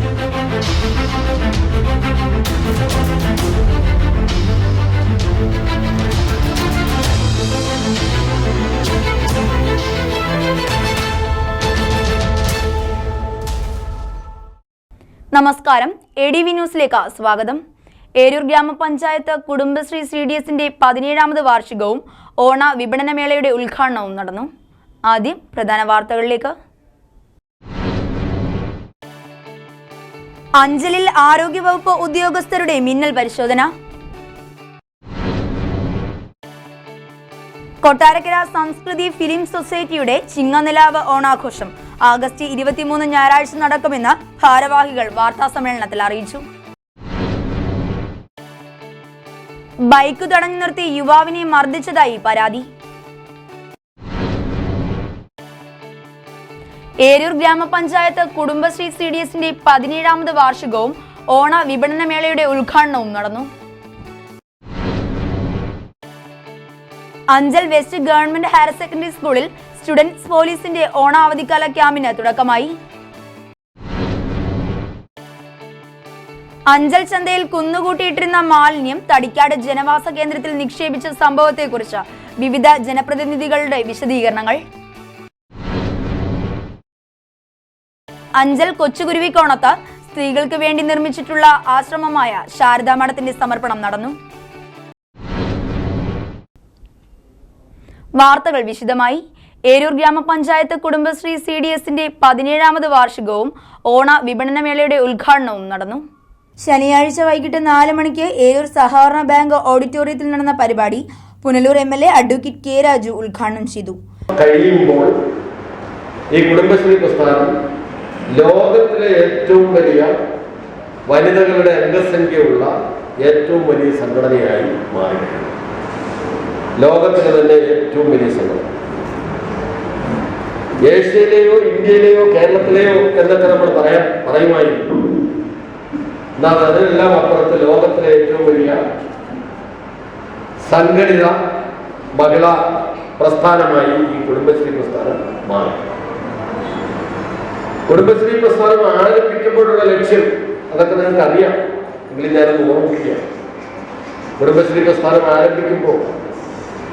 നമസ്കാരം, ADV ന്യൂസിലേക്ക് സ്വാഗതം. ഏരൂർ ഗ്രാമപഞ്ചായത്ത് കുടുംബശ്രീ CDSന്റെ 17ാമത് വാർഷികവും ഓണ വിപണനമേളയുടെ ഉദ്ഘാടനവും നടന്നു. ആദ്യം പ്രധാന വാർത്തകളിലേക്ക്. അഞ്ചലിൽ ആരോഗ്യവകുപ്പ് ഉദ്യോഗസ്ഥരുടെ മിന്നൽ പരിശോധന. കൊട്ടാരക്കര സംസ്കൃതി ഫിലിം സൊസൈറ്റിയുടെ ചിങ്ങനിലാവ് ഓണാഘോഷം ആഗസ്റ്റ് 23 ഞായറാഴ്ച നടക്കുമെന്ന് ഭാരവാഹികൾ വാർത്താസമ്മേളനത്തിൽ അറിയിച്ചു. ബൈക്ക് തടഞ്ഞു നിർത്തി യുവാവിനെ മർദ്ദിച്ചതായി പരാതി. ഏരൂർ ഗ്രാമപഞ്ചായത്ത് കുടുംബശ്രീ CDSന്റെ 17ാമത് വാർഷികവും ഓണ വിപണനമേളയുടെ ഉദ്ഘാടനവും നടന്നു. Anchal west government higher secondary സ്കൂളിൽ സ്റ്റുഡൻസ് പോലീസിന്റെ ഓണ അവധിക്കാല ക്യാമ്പിന് തുടക്കമായി. അഞ്ചൽ ചന്തയിൽ കുന്നുകൂട്ടിയിട്ടിരുന്ന മാലിന്യം തടിക്കാട് ജനവാസ കേന്ദ്രത്തിൽ നിക്ഷേപിച്ച സംഭവത്തെക്കുറിച്ച് വിവിധ ജനപ്രതിനിധികളുടെ വിശദീകരണങ്ങൾ. അഞ്ചൽ കൊച്ചുകുരുവിക്കോണത്ത് സ്ത്രീകൾക്ക് വേണ്ടി നിർമ്മിച്ചിട്ടുള്ള ആശ്രമമായ ശാരദാ മഠത്തിന്റെ സമർപ്പണം നടന്നു. വാർത്തകൾ വിശദമായി. ഏരൂർ ഗ്രാമപഞ്ചായത്ത് കുടുംബശ്രീ CDSന്റെ 17ാമത് വാർഷികവും ഓണ വിപണനമേളയുടെ ഉദ്ഘാടനവും നടന്നു. ശനിയാഴ്ച വൈകിട്ട് 4 മണിക്ക് ഏരൂർ സഹകരണ ബാങ്ക് ഓഡിറ്റോറിയത്തിൽ നടന്ന പരിപാടി Punalur MLA advocate K. Raju ഉദ്ഘാടനം ചെയ്തു. കഴിയുമ്പോൾ ഈ കുടുംബശ്രീ പ്രസ്ഥാനം ലോകത്തിലെ ഏറ്റവും വലിയ വനിതകളുടെ അംഗസംഖ്യയുള്ള ഏറ്റവും വലിയ സംഘടനയായി മാറിയിട്ടുണ്ട്. ലോകത്തിലെ തന്നെ ഏറ്റവും വലിയ സംഘടന. ഏഷ്യയിലെയോ ഇന്ത്യയിലെയോ കേരളത്തിലെയോ എന്നൊക്കെ നമ്മൾ പറയുമായിരുന്നു. എന്നാൽ അതിനെല്ലാം അപ്പുറത്ത് ലോകത്തിലെ ഏറ്റവും വലിയ സംഘടിത മഹിളാ പ്രസ്ഥാനമായി ഈ കുടുംബശ്രീ പ്രസ്ഥാനം മാറി. കുടുംബശ്രീ പ്രസ്ഥാനം ആരംഭിക്കുമ്പോഴുള്ള ലക്ഷ്യം അതൊക്കെ നിങ്ങൾക്ക് അറിയാം, എങ്കിലും ഞാനത് ഓർമ്മിക്കുകയാണ്. കുടുംബശ്രീ പ്രസ്ഥാനം ആരംഭിക്കുമ്പോൾ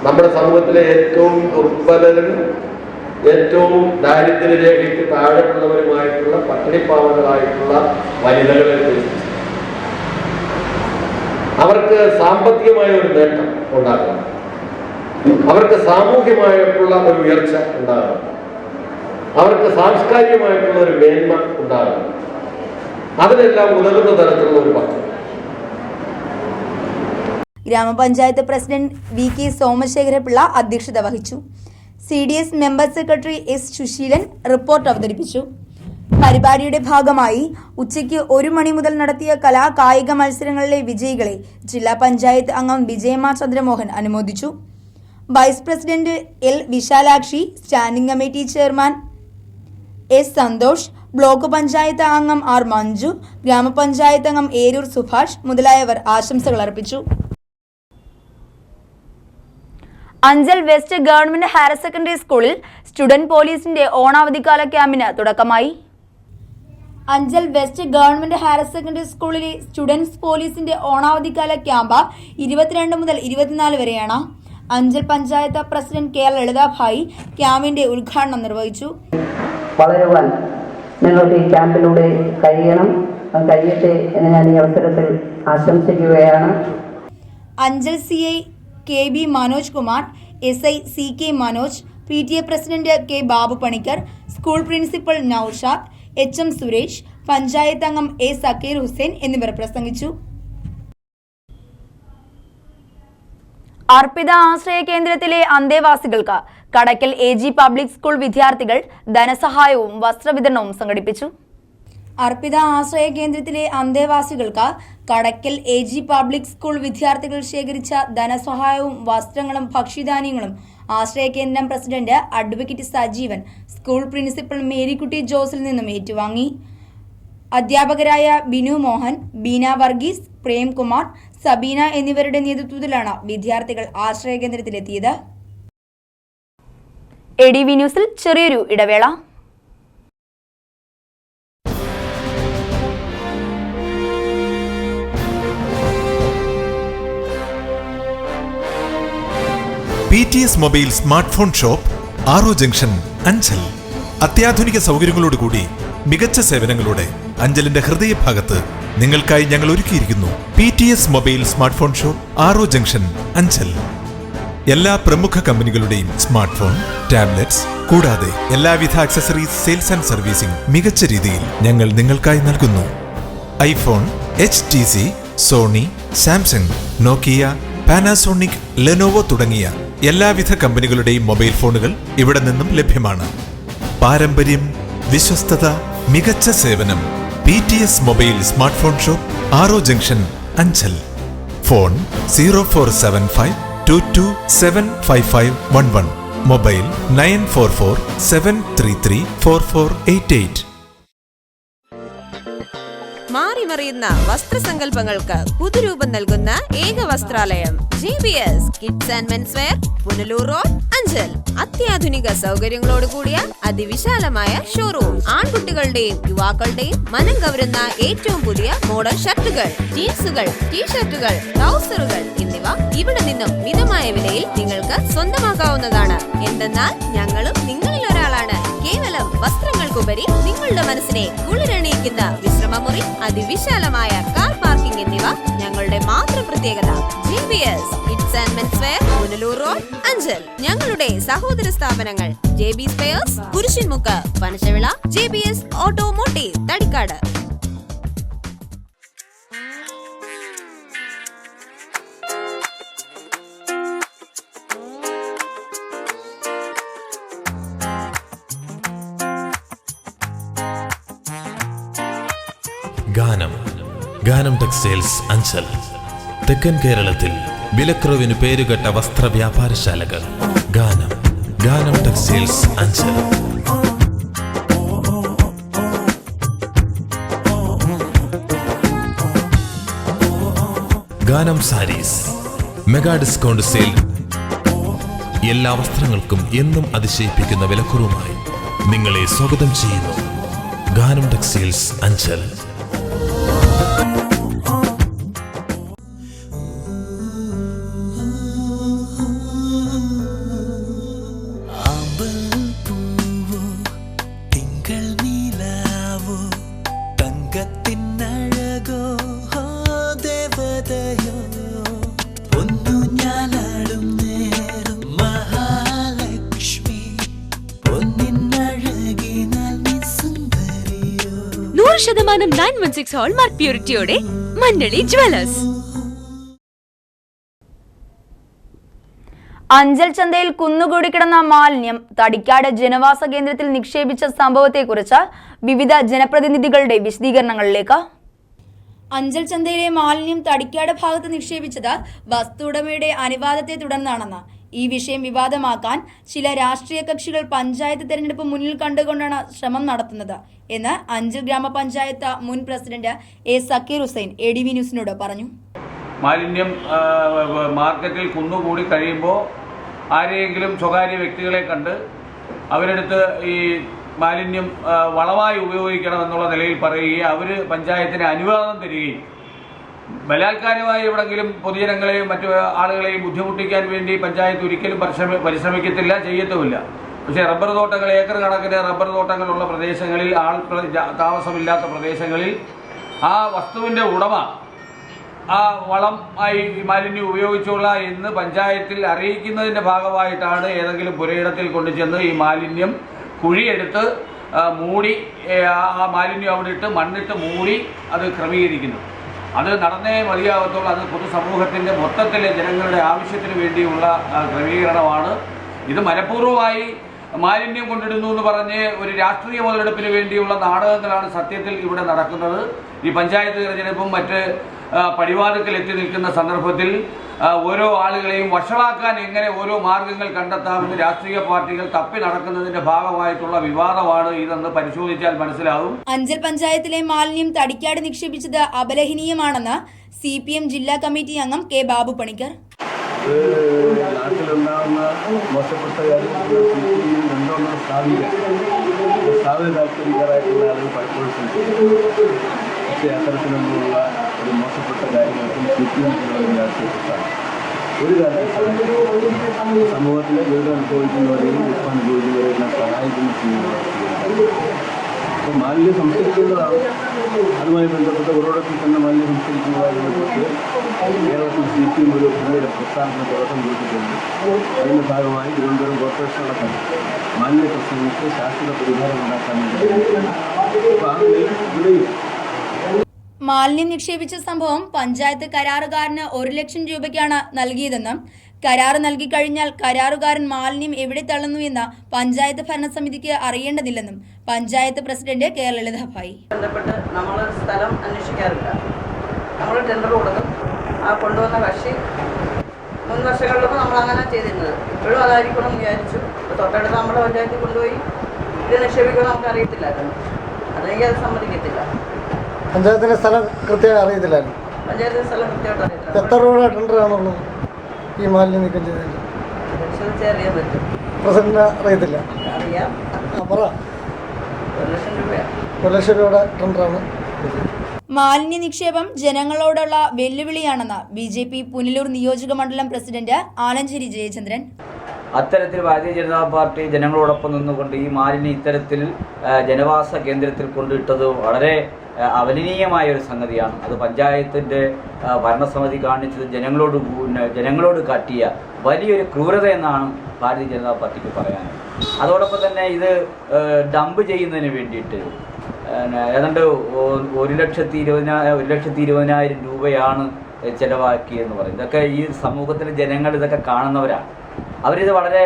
നമ്മുടെ സമൂഹത്തിലെ ഏറ്റവും ദുർബലരും ഏറ്റവും ദാരിദ്ര്യരേഖയ്ക്ക് താഴെയുള്ളവരുമായിട്ടുള്ള പട്ടിണിപ്പാവങ്ങളായിട്ടുള്ള വനിതകളെ ഉദ്ദേശിച്ചു അവർക്ക് സാമ്പത്തികമായ ഒരു നേട്ടം ഉണ്ടാകണം, അവർക്ക് സാമൂഹ്യമായിട്ടുള്ള ഒരു ഉയർച്ച ഉണ്ടാകണം, അവർക്ക് സാംസ്കാരികമായിട്ടുള്ള ഒരു മേന്മ ഉണ്ടാകണം. അതിനെല്ലാം ഉതകുന്ന തരത്തിലുള്ള ഒരു പദ്ധതി ഗ്രാമപഞ്ചായത്ത് പ്രസിഡന്റ് VK സോമശേഖരപിള്ള അധ്യക്ഷത വഹിച്ചു. CDS member secretary S. Suseelan report അവതരിപ്പിച്ചു. പരിപാടിയുടെ ഭാഗമായി ഉച്ചയ്ക്ക് 1 മണി മുതൽ നടത്തിയ കായിക മത്സരങ്ങളിലെ വിജയികളെ ജില്ലാ പഞ്ചായത്ത് അംഗം വിജയമ്മ ചന്ദ്രമോഹൻ അനുമോദിച്ചു. Vice president L. Vishalakshi, standing committee chairman S. Santhosh, block panchayat അംഗം R. മഞ്ജു, ഗ്രാമപഞ്ചായത്ത് അംഗം ഏരൂർ സുഭാഷ് മുതലായവർ ആശംസകൾ അർപ്പിച്ചു. Anchal west government higher secondary സ്കൂളിൽ സ്റ്റുഡന്റ് പോലീസിന്റെ ഓണാവധിക്കാല ക്യാമ്പിന് തുടക്കമായി. Anchal west government higher secondary സ്കൂളിലെ സ്റ്റുഡൻസ് പോലീസിന്റെ ഓണാവധിക്കാല ക്യാമ്പ് 22 മുതൽ 24 വരെയാണ്. Anchal panchayat president K. ലളിതാഭായി ക്യാമ്പിന്റെ ഉദ്ഘാടനം നിർവഹിച്ചു. വളരുവാൻ നിങ്ങൾക്ക് ഈ ക്യാമ്പിലൂടെ കഴിയട്ടെ എന്ന് ഞാൻ ഈ അവസരത്തിൽ ആശംസിക്കുകയാണ്. Anchal CI KB Manoj Kumar, SI CK Manoj, PTA president K. Babu Panicker, school principal Noushad, HM Suresh, panchayat അംഗം A. സക്കീർ ഹുസൈൻ എന്നിവർ പ്രസംഗിച്ചു. അർപ്പിത ആശ്രയ കേന്ദ്രത്തിലെ അന്തേവാസികൾക്ക് കടയ്ക്കൽ AG പബ്ലിക് സ്കൂൾ വിദ്യാർത്ഥികൾ ധനസഹായവും വസ്ത്രവിതരണവും സംഘടിപ്പിച്ചു. അർപ്പിത ആശ്രയ കേന്ദ്രത്തിലെ അന്തേവാസികൾക്ക് കടയ്ക്കൽ AG പബ്ലിക് സ്കൂൾ വിദ്യാർത്ഥികൾ ശേഖരിച്ച ധനസഹായവും വസ്ത്രങ്ങളും ഭക്ഷ്യധാന്യങ്ങളും ആശ്രയ കേന്ദ്രം president advocate Sajeevan school principal Marykutty ജോസിൽ നിന്നും ഏറ്റുവാങ്ങി. അധ്യാപകരായ ബിനു മോഹൻ, ബീന വർഗീസ്, പ്രേംകുമാർ, സബീന എന്നിവരുടെ നേതൃത്വത്തിലാണ് വിദ്യാർത്ഥികൾ ആശ്രയ കേന്ദ്രത്തിലെത്തിയത്. ADV ന്യൂസിൽ ചെറിയൊരു ഇടവേള. PTS mobile smart phone shop ആറോ ജംഗ്ഷൻ അഞ്ചൽ. അത്യാധുനിക സൗകര്യങ്ങളോടുകൂടി മികച്ച സേവനങ്ങളോടെ അഞ്ചലിന്റെ ഹൃദയഭാഗത്ത് നിങ്ങൾക്കായി ഞങ്ങൾ ഒരുക്കിയിരിക്കുന്നു PTS mobile smart phone shop ആറോ ജംഗ്ഷൻ അഞ്ചൽ. എല്ലാ പ്രമുഖ കമ്പനികളുടെയും സ്മാർട്ട് ഫോൺ, ടാബ്ലറ്റ്സ് കൂടാതെ എല്ലാവിധ ആക്സസറീസ് സെയിൽസ് ആൻഡ് സർവീസിംഗ് മികച്ച രീതിയിൽ ഞങ്ങൾ നിങ്ങൾക്കായി നൽകുന്നു. ഐഫോൺ, HTC, സോണി, സാംസങ്, നോക്കിയ, പാനാസോണിക്, ലെനോവോ തുടങ്ങിയ എല്ലാവിധ കമ്പനികളുടെയും മൊബൈൽ ഫോണുകൾ ഇവിടെ നിന്നും ലഭ്യമാണ്. പാരമ്പര്യം, വിശ്വസ്തത, മികച്ച സേവനം. PTS mobile smart phone shop ആറോ ജംഗ്ഷൻ അഞ്ചൽ. ഫോൺ 047522755511. മൊബൈൽ 9447334488. മാറിമറിയുന്ന വസ്ത്രസങ്കല്പങ്ങൾക്ക് പുതുരൂപം നൽകുന്ന ഏക വസ്ത്രാലയം JBS kids and men's wear, Punalur road, Anchal. അത്യാധുനിക സൗകര്യങ്ങളോട് കൂടിയ അതിവിശാലമായ ഷോറൂം. ആൺകുട്ടികളുടെയും യുവാക്കളുടെയും മനം കവരുന്ന ഏറ്റവും പുതിയ മോഡൽ ഷർട്ടുകൾ, ജീൻസുകൾ, ടീഷർട്ടുകൾ, ട്രൗസറുകൾ എന്നിവ ഇവിടെ നിന്നും മിതമായ വിലയിൽ നിങ്ങൾക്ക് സ്വന്തമാക്കാവുന്നതാണ്. എന്തെന്നാൽ ഞങ്ങളും നിങ്ങളിൽ ഒരാളാണ്. കേവലം വസ്ത്രങ്ങൾക്കുപരി നിങ്ങളുടെ മനസ്സിനെ കുളിരണിയിക്കുന്ന വിശ്രമമുറി, അതിവിശാലമായ കാർ പാർക്കിംഗ് എന്നിവ ഞങ്ങളുടെ മാത്രം പ്രത്യേകത. JBS kids and men's wear, Punalur road, Anchal. ഞങ്ങളുടെ സഹോദര സ്ഥാപനങ്ങൾ JB spares, Kurisinmukku, Panashavila, JBS automotive, Thadikkad. Ganam textiles Anchal. തെക്കൻ കേരളത്തിൽ വിലക്കുറവിന് പേരുകെട്ട വസ്ത്രവ്യാപാരശാലകൾ. ഗാനം ടെക്സ്റ്റൈൽസ് അഞ്ചൽ. ഗാനം സാരീസ് മെഗാ ഡിസ്കൗണ്ട് സെയിൽ. എല്ലാ വസ്ത്രങ്ങൾക്കും എന്നും അതിശയിപ്പിക്കുന്ന വിലക്കുറവുമായി നിങ്ങളെ സ്വാഗതം ചെയ്യുന്നു ഗാനം ടെക്സ്റ്റൈൽസ് അഞ്ചൽ. ശതമാനം 916 ഹോൾമാർക്ക് പ്യൂരിറ്റിയോടെ മഞ്ഞളി ജ്വല്ലേഴ്സ്. അഞ്ചൽ ചന്തയിൽ കുന്നുകൂടി കിടന്ന മാലിന്യം തടിക്കാട് ജനവാസ കേന്ദ്രത്തിൽ നിക്ഷേപിച്ച സംഭവത്തെക്കുറിച്ച് വിവിധ ജനപ്രതിനിധികളുടെ വിശദീകരണങ്ങളിലേക്ക്. അഞ്ചൽ ചന്തയിലെ മാലിന്യം തടിക്കാട് ഭാഗത്ത് നിക്ഷേപിച്ചത് വസ്തുടമയുടെ അനുവാദത്തെ തുടർന്നാണെന്ന് ഈ വിഷയം വിവാദമാക്കാൻ ചില രാഷ്ട്രീയ കക്ഷികൾ പഞ്ചായത്ത് തെരഞ്ഞെടുപ്പ് മുന്നിൽ കണ്ടുകൊണ്ടാണ് ശ്രമം നടത്തുന്നത് എന്ന് അഞ്ചൽ ഗ്രാമപഞ്ചായത്ത് മുൻ president A. Zakir Hussain ADV ന്യൂസിനോട് പറഞ്ഞു. മാലിന്യം മാർക്കറ്റിൽ കുന്നുകൂടി കഴിയുമ്പോൾ ആരെയെങ്കിലും സ്വകാര്യ വ്യക്തികളെ കണ്ട് അവരെടുത്ത് ഈ മാലിന്യം വളമായി ഉപയോഗിക്കണമെന്നുള്ള നിലയിൽ പറയുകയും അവർ പഞ്ചായത്തിന് അനുവാദം തരികയും ബലാത്കാരമായി എവിടെങ്കിലും പൊതുജനങ്ങളെയും മറ്റു ആളുകളെയും ബുദ്ധിമുട്ടിക്കാൻ വേണ്ടി പഞ്ചായത്ത് ഒരിക്കലും പരിശ്രമിക്കത്തില്ല, ചെയ്യത്തുമില്ല. പക്ഷേ റബ്ബർ തോട്ടങ്ങൾ, ഏക്കർ കണക്കിന് റബ്ബർ തോട്ടങ്ങളുള്ള പ്രദേശങ്ങളിൽ, താമസമില്ലാത്ത പ്രദേശങ്ങളിൽ ആ വസ്തുവിൻ്റെ ഉടമ ആ വളം ആയി മാലിന്യം ഉപയോഗിച്ചോളാം എന്ന് പഞ്ചായത്തിൽ അറിയിക്കുന്നതിൻ്റെ ഭാഗമായിട്ടാണ് ഏതെങ്കിലും പുരയിടത്തിൽ കൊണ്ടുചെന്ന് ഈ മാലിന്യം കുഴിയെടുത്ത് മൂടി ആ മാലിന്യം അവിടെ ഇട്ട് മണ്ണിട്ട് മൂടി അത് ക്രമീകരിക്കുന്നു. അത് നടന്നേ മതിയാകത്തുള്ളൂ. അത് പൊതുസമൂഹത്തിൻ്റെ മൊത്തത്തിലെ ജനങ്ങളുടെ ആവശ്യത്തിന് വേണ്ടിയുള്ള ക്രമീകരണമാണ്. ഇത് മനഃപൂർവ്വമായി മാലിന്യം കൊണ്ടിടുന്നു എന്ന് പറഞ്ഞ് ഒരു രാഷ്ട്രീയ മുതലെടുപ്പിന് വേണ്ടിയുള്ള നാടകങ്ങളാണ് സത്യത്തിൽ ഇവിടെ നടക്കുന്നത്. ഈ പഞ്ചായത്ത് തിരഞ്ഞെടുപ്പും മറ്റ് പടിവാതിൽക്കൽ എത്തി നിൽക്കുന്ന സന്ദർഭത്തിൽ ഓരോ ആളുകളെയും വഷളാക്കാൻ എങ്ങനെ ഓരോ മാർഗങ്ങൾ കണ്ടെത്താമെന്ന് രാഷ്ട്രീയ പാർട്ടികൾ തപ്പി നടക്കുന്നതിന്റെ ഭാഗമായിട്ടുള്ള വിവാദമാണ് ഇതെന്ന് പരിശോധിച്ചാൽ മനസ്സിലാവും. അഞ്ചൽ പഞ്ചായത്തിലെ മാലിന്യം തടിക്കാട് നിക്ഷേപിച്ചത് അപലഹനീയമാണെന്ന് CPM ജില്ലാ കമ്മിറ്റി അംഗം K. ബാബു പണിക്കർ. നാട്ടിലുണ്ടാകുന്ന മോശപ്പെട്ട കാര്യങ്ങൾ താല്പര്യക്കാരായിട്ടുള്ള ആളുകൾ പലപ്പോഴും പക്ഷേ അത്തരത്തിലൊന്നുമുള്ള ഒരു മോശപ്പെട്ട കാര്യങ്ങൾക്കും CPM രാഷ്ട്രീയത്താണ്. ഒരു കാരണവശാലും സമൂഹത്തിലെ ദുരിതം അനുഭവിക്കുന്നവരെയും ദുഃഖം അനുഭവിക്കുന്നവരെയും സഹായിക്കുന്ന ചെയ്യുന്നവർ. അപ്പോൾ മാലിന്യം സംസ്കരിക്കേണ്ടതാണ്. അതുമായി ബന്ധപ്പെട്ട ഉറവിടത്തിൽ തന്നെ മാലിന്യം സംസ്കരിക്കുന്നതുമായി ബന്ധപ്പെട്ട് കേരളത്തിൽ CPM ഒരു പുതിയ പ്രസ്ഥാനത്തിന് തുടക്കം കൊടുത്തിട്ടുണ്ട്. അതിൻ്റെ ഭാഗമായി തിരുവനന്തപുരം കോർപ്പറേഷൻ അടക്കം മാലിന്യ പ്രശ്നങ്ങൾക്ക് ശാശ്വത പരിഹാരം ഉണ്ടാക്കാൻ വേണ്ടി. അപ്പോൾ ആ നിലയിൽ ഇവിടെയും മാലിന്യം നിക്ഷേപിച്ച സംഭവം പഞ്ചായത്ത് കരാറുകാരന് 1 ലക്ഷം രൂപയ്ക്കാണ് നൽകിയതെന്നും കരാർ നൽകിക്കഴിഞ്ഞാൽ കരാറുകാരൻ മാലിന്യം എവിടെ തള്ളുന്നുവെന്ന് പഞ്ചായത്ത് ഭരണസമിതിക്ക് അറിയേണ്ടതില്ലെന്നും പഞ്ചായത്ത് പ്രസിഡന്റ് കെ ലളിതാഭായി. ബന്ധപ്പെട്ട് നമ്മൾ സ്ഥലം അന്വേഷിക്കാറില്ല. നമ്മൾ ടെൻഡർ കൊടുക്കും. ആ കൊണ്ടുവന്ന കക്ഷി മുൻ വർഷങ്ങളിലൊക്കെ നമ്മൾ അങ്ങനെ ചെയ്തിരുന്നത്. ഇപ്പോഴും അതായിരിക്കണം എന്ന് വിചാരിച്ചു. തൊട്ടടുത്ത് നമ്മുടെ പഞ്ചായത്തിൽ കൊണ്ടുപോയി ഇത് നിക്ഷേപിക്കുമെന്ന് നമുക്ക് അറിയത്തില്ലായിരുന്നു. അതെനിക്ക് അത് സമ്മതിക്കത്തില്ല. പഞ്ചായത്തിലെ സ്ഥലം കൃത്യമായി അറിയത്തില്ലായിരുന്നു. പഞ്ചായത്തിലെ സ്ഥലം കൃത്യമായിട്ട് അറിയത്തില്ല. എത്ര രൂപയുടെ ടെൻഡറാണുള്ളത് ഈ മാലിന്യം നീക്കം ചെയ്തതിന്? പരിശോധിച്ചേ അറിയാൻ പറ്റും. പ്രസിഡന്റിന് അറിയത്തില്ല. അറിയാം. പറ. 1 ലക്ഷം രൂപയാണ്. 1 ലക്ഷം രൂപയുടെ ടെൻഡറാണ്. മാലിന്യ നിക്ഷേപം ജനങ്ങളോടുള്ള വെല്ലുവിളിയാണെന്ന് BJP പുനലൂർ നിയോജക മണ്ഡലം പ്രസിഡന്റ് ആലഞ്ചേരി ജയചന്ദ്രൻ. അത്തരത്തിൽ ഭാരതീയ ജനതാ പാർട്ടി ജനങ്ങളോടൊപ്പം നിന്നുകൊണ്ട് ഈ മാലിന്യം ഇത്തരത്തിൽ ജനവാസ കേന്ദ്രത്തിൽ കൊണ്ടിട്ടത് വളരെ അവലനീയമായ ഒരു സംഗതിയാണ്. അത് പഞ്ചായത്തിൻ്റെ ഭരണസമിതി കാണിച്ചത് ജനങ്ങളോട് കാട്ടിയ വലിയൊരു ക്രൂരത എന്നാണ് ഭാരതീയ ജനതാ പാർട്ടിക്ക് പറയാനുള്ളത്. അതോടൊപ്പം തന്നെ ഇത് ഡംപ് ചെയ്യുന്നതിന് വേണ്ടിയിട്ട് ഏതാണ്ട് 1,20,000 രൂപയാണ് ചിലവാക്കിയെന്ന് പറയുന്നത്. ഇതൊക്കെ ഈ സമൂഹത്തിലെ ജനങ്ങൾ ഇതൊക്കെ കാണുന്നവരാണ്. അവരിത് വളരെ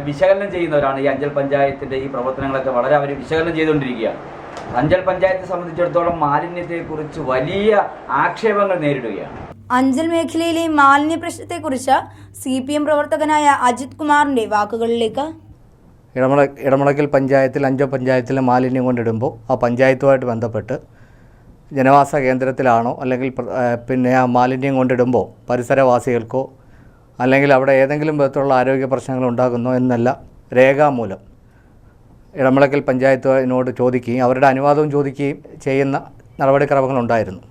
വിശകലനം ചെയ്യുന്നവരാണ്. ഈ അഞ്ചൽ പഞ്ചായത്തിൻ്റെ ഈ പ്രവർത്തനങ്ങളൊക്കെ വളരെ അവർ വിശകലനം ചെയ്തുകൊണ്ടിരിക്കുകയാണ്. അഞ്ചൽ പഞ്ചായത്തെ സംബന്ധിച്ചിടത്തോളം മാലിന്യത്തെക്കുറിച്ച് വലിയ ആക്ഷേപങ്ങൾ നേരിടുകയാണ്. അഞ്ചൽ മേഖലയിലെ മാലിന്യ പ്രശ്നത്തെക്കുറിച്ച് CPM പ്രവർത്തകനായ അജിത് കുമാറിന്റെ വാക്കുകളിലേക്ക്. ഇടമുളയ്ക്കൽ പഞ്ചായത്തിൽ 5 പഞ്ചായത്തിലെ മാലിന്യം കൊണ്ടിടുമ്പോൾ ആ പഞ്ചായത്തുമായിട്ട് ബന്ധപ്പെട്ട് ജനവാസ കേന്ദ്രത്തിലാണോ അല്ലെങ്കിൽ പിന്നെ ആ മാലിന്യം കൊണ്ടിടുമ്പോൾ പരിസരവാസികൾക്കോ അല്ലെങ്കിൽ അവിടെ ഏതെങ്കിലും വിധത്തിലുള്ള ആരോഗ്യ പ്രശ്നങ്ങൾ ഉണ്ടാകുന്നോ എന്നല്ല രേഖാമൂലം ഇടമുളയ്ക്കൽ പഞ്ചായത്തിനോട് ചോദിക്കുകയും അവരുടെ അനുവാദവും ചോദിക്കുകയും ചെയ്യുന്ന നടപടിക്രമങ്ങളുണ്ടായിരുന്നു.